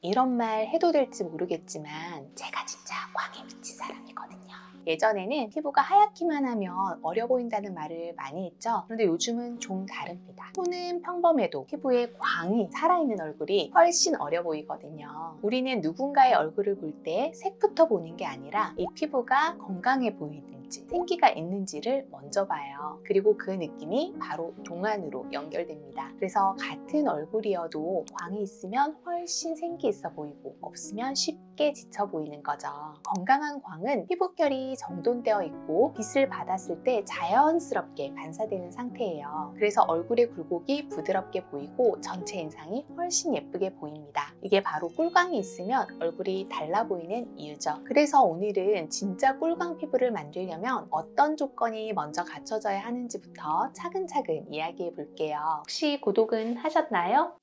이런 말 해도 될지 모르겠지만 제가 진짜 광에 미친 사람이거든요. 예전에는 피부가 하얗기만 하면 어려 보인다는 말을 많이 했죠. 그런데 요즘은 좀 다릅니다. 손은 평범해도 피부에 광이 살아있는 얼굴이 훨씬 어려 보이거든요. 우리는 누군가의 얼굴을 볼 때 색부터 보는 게 아니라 이 피부가 건강해 보이는지 생기가 있는지를 먼저 봐요. 그리고 그 느낌이 바로 동안으로 연결됩니다. 그래서 같은 얼굴이어도 광이 있으면 훨씬 생기 있어 보이고 없으면 쉽게 지쳐 보이는 거죠. 건강한 광은 피부결이 정돈되어 있고 빛을 받았을 때 자연스럽게 반사되는 상태예요. 그래서 얼굴의 굴곡이 부드럽게 보이고 전체 인상이 훨씬 예쁘게 보입니다. 이게 바로 꿀광이 있으면 얼굴이 달라 보이는 이유죠. 그래서 오늘은 진짜 꿀광 피부를 만들려면 어떤 조건이 먼저 갖춰져야 하는지부터 차근차근 이야기해 볼게요. 혹시 구독은 하셨나요?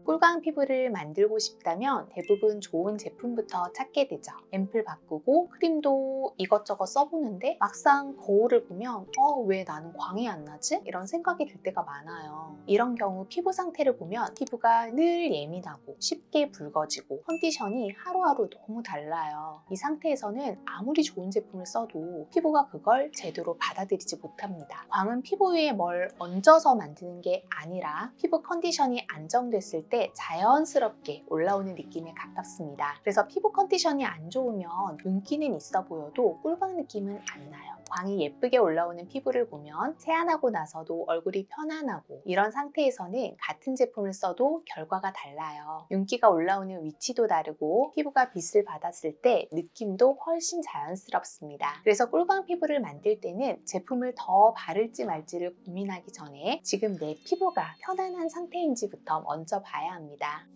꿀광 피부를 만들고 싶다면 대부분 좋은 제품부터 찾게 되죠. 앰플 바꾸고 크림도 이것저것 써보는데 막상 거울을 보면 왜 나는 광이 안 나지? 이런 생각이 들 때가 많아요. 이런 경우 피부 상태를 보면 피부가 늘 예민하고 쉽게 붉어지고 컨디션이 하루하루 너무 달라요. 이 상태에서는 아무리 좋은 제품을 써도 피부가 그걸 제대로 받아들이지 못합니다. 광은 피부 위에 뭘 얹어서 만드는 게 아니라 피부 컨디션이 안정됐을 때 자연스럽게 올라오는 느낌에 가깝습니다. 그래서 피부 컨디션이 안 좋으면 윤기는 있어 보여도 꿀광 느낌은 안 나요. 광이 예쁘게 올라오는 피부를 보면 세안하고 나서도 얼굴이 편안하고 이런 상태에서는 같은 제품을 써도 결과가 달라요. 윤기가 올라오는 위치도 다르고 피부가 빛을 받았을 때 느낌도 훨씬 자연스럽습니다. 그래서 꿀광 피부를 만들 때는 제품을 더 바를지 말지를 고민하기 전에 지금 내 피부가 편안한 상태인지부터 먼저 봐야 합니다.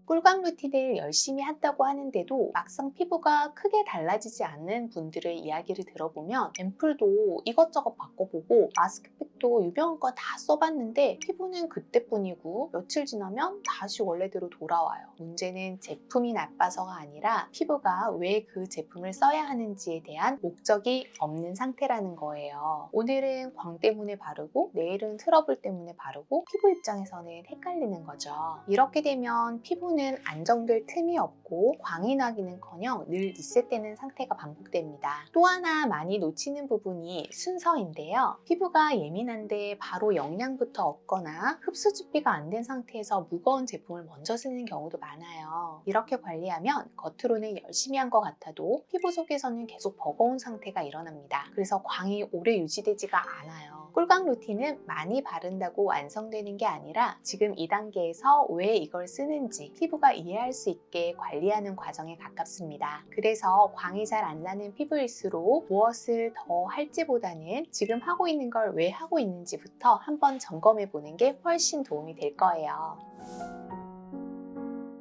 꿀광 루틴을 열심히 한다고 하는데도 막상 피부가 크게 달라지지 않는 분들의 이야기를 들어보면 앰플도 이것저것 바꿔보고 마스크팩도 유명한 거 다 써봤는데 피부는 그때뿐이고 며칠 지나면 다시 원래대로 돌아와요. 문제는 제품이 나빠서가 아니라 피부가 왜 그 제품을 써야 하는지에 대한 목적이 없는 상태라는 거예요. 오늘은 광 때문에 바르고 내일은 트러블 때문에 바르고 피부 입장에서는 헷갈리는 거죠. 이렇게 되면 피부는 안정될 틈이 없고 광이 나기는커녕 늘 리셋되는 상태가 반복됩니다. 또 하나 많이 놓치는 부분이 순서인데요. 피부가 예민한데 바로 영양부터 얻거나 흡수 준비가 안 된 상태에서 무거운 제품을 먼저 쓰는 경우도 많아요. 이렇게 관리하면 겉으로는 열심히 한 것 같아도 피부 속에서는 계속 버거운 상태가 일어납니다. 그래서 광이 오래 유지되지가 않아요. 꿀광 루틴은 많이 바른다고 완성되는 게 아니라 지금 이 단계에서 왜 이걸 쓰는지 피부가 이해할 수 있게 관리하는 과정에 가깝습니다. 그래서 광이 잘 안 나는 피부일수록 무엇을 더 할지보다는 지금 하고 있는 걸 왜 하고 있는지부터 한번 점검해 보는 게 훨씬 도움이 될 거예요.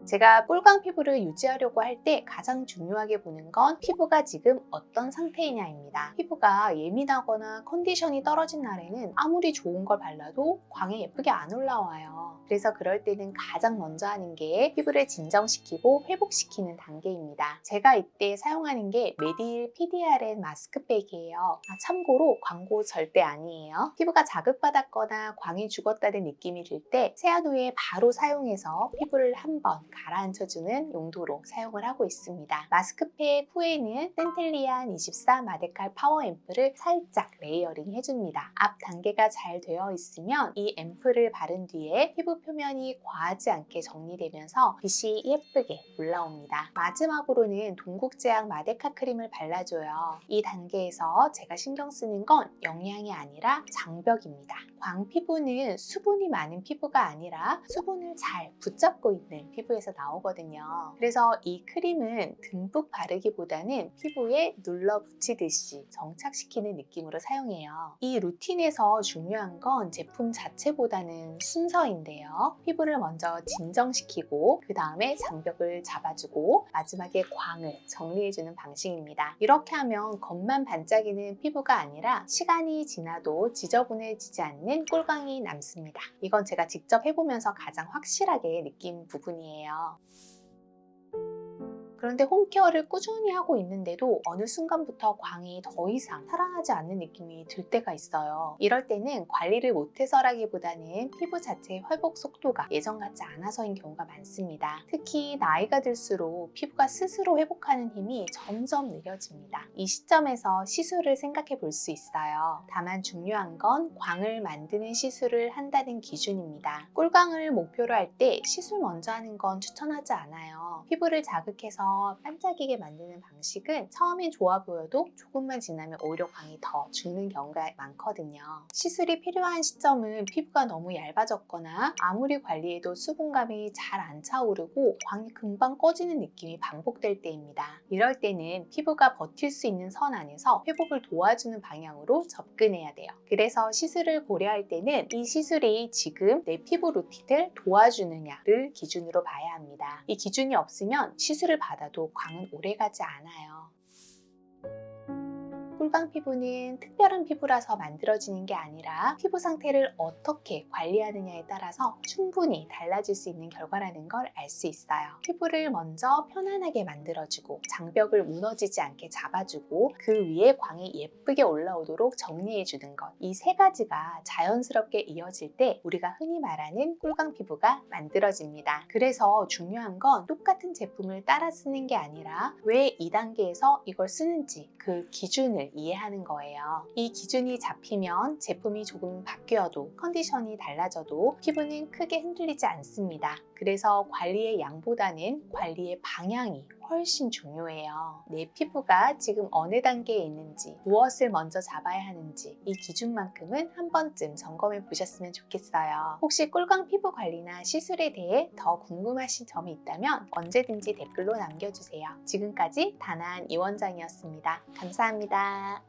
제가 꿀광 피부를 유지하려고 할 때 가장 중요하게 보는 건 피부가 지금 어떤 상태이냐입니다. 피부가 예민하거나 컨디션이 떨어진 날에는 아무리 좋은 걸 발라도 광이 예쁘게 안 올라와요. 그래서 그럴 때는 가장 먼저 하는 게 피부를 진정시키고 회복시키는 단계입니다. 제가 이때 사용하는 게 메디힐 PDRN 마스크팩이에요. 참고로 광고 절대 아니에요. 피부가 자극받았거나 광이 죽었다는 느낌이 들 때 세안 후에 바로 사용해서 피부를 한번 가라앉혀주는 용도로 사용을 하고 있습니다. 마스크팩 후에는 센텔리안 24 마데칼 파워 앰플을 살짝 레이어링 해줍니다. 앞 단계가 잘 되어 있으면 이 앰플을 바른 뒤에 피부 표면이 과하지 않게 정리되면서 빛이 예쁘게 올라옵니다. 마지막으로는 동국제약 마데카 크림을 발라줘요. 이 단계에서 제가 신경 쓰는 건 영양이 아니라 장벽입니다. 광 피부는 수분이 많은 피부가 아니라 수분을 잘 붙잡고 있는 피부에서 나오거든요. 그래서 이 크림은 듬뿍 바르기보다는 피부에 눌러 붙이듯이 정착시키는 느낌으로 사용해요. 이 루틴에서 중요한 건 제품 자체보다는 순서인데요. 피부를 먼저 진정시키고 그 다음에 장벽을 잡아주고 마지막에 광을 정리해주는 방식입니다. 이렇게 하면 겉만 반짝이는 피부가 아니라 시간이 지나도 지저분해지지 않는 꿀광이 남습니다. 이건 제가 직접 해보면서 가장 확실하게 느낀 부분이에요. 그런데 홈케어를 꾸준히 하고 있는데도 어느 순간부터 광이 더 이상 살아나지 않는 느낌이 들 때가 있어요. 이럴 때는 관리를 못해서라기보다는 피부 자체의 회복 속도가 예전 같지 않아서인 경우가 많습니다. 특히 나이가 들수록 피부가 스스로 회복하는 힘이 점점 느려집니다. 이 시점에서 시술을 생각해 볼 수 있어요. 다만 중요한 건 광을 만드는 시술을 한다는 기준입니다. 꿀광을 목표로 할 때 시술 먼저 하는 건 추천하지 않아요. 피부를 자극해서 반짝이게 만드는 방식은 처음엔 좋아 보여도 조금만 지나면 오히려 광이 더 죽는 경우가 많거든요. 시술이 필요한 시점은 피부가 너무 얇아졌거나 아무리 관리해도 수분감이 잘 안 차오르고 광이 금방 꺼지는 느낌이 반복될 때입니다. 이럴 때는 피부가 버틸 수 있는 선 안에서 회복을 도와주는 방향으로 접근해야 돼요. 그래서 시술을 고려할 때는 이 시술이 지금 내 피부 루틴을 도와주느냐를 기준으로 봐야 합니다. 이 기준이 없으면 시술을 받아도 광은 오래가지 않아요. 꿀광 피부는 특별한 피부라서 만들어지는 게 아니라 피부 상태를 어떻게 관리하느냐에 따라서 충분히 달라질 수 있는 결과라는 걸 알 수 있어요. 피부를 먼저 편안하게 만들어주고 장벽을 무너지지 않게 잡아주고 그 위에 광이 예쁘게 올라오도록 정리해주는 것. 이 세 가지가 자연스럽게 이어질 때 우리가 흔히 말하는 꿀광 피부가 만들어집니다. 그래서 중요한 건 똑같은 제품을 따라 쓰는 게 아니라 왜 2단계에서 이걸 쓰는지 그 기준을 이해하는 거예요. 이 기준이 잡히면 제품이 조금 바뀌어도 컨디션이 달라져도 피부는 크게 흔들리지 않습니다. 그래서 관리의 양보다는 관리의 방향이 훨씬 중요해요. 내 피부가 지금 어느 단계에 있는지, 무엇을 먼저 잡아야 하는지 이 기준만큼은 한 번쯤 점검해 보셨으면 좋겠어요. 혹시 꿀광 피부 관리나 시술에 대해 더 궁금하신 점이 있다면 언제든지 댓글로 남겨주세요. 지금까지 다나한 이원장이었습니다. 감사합니다.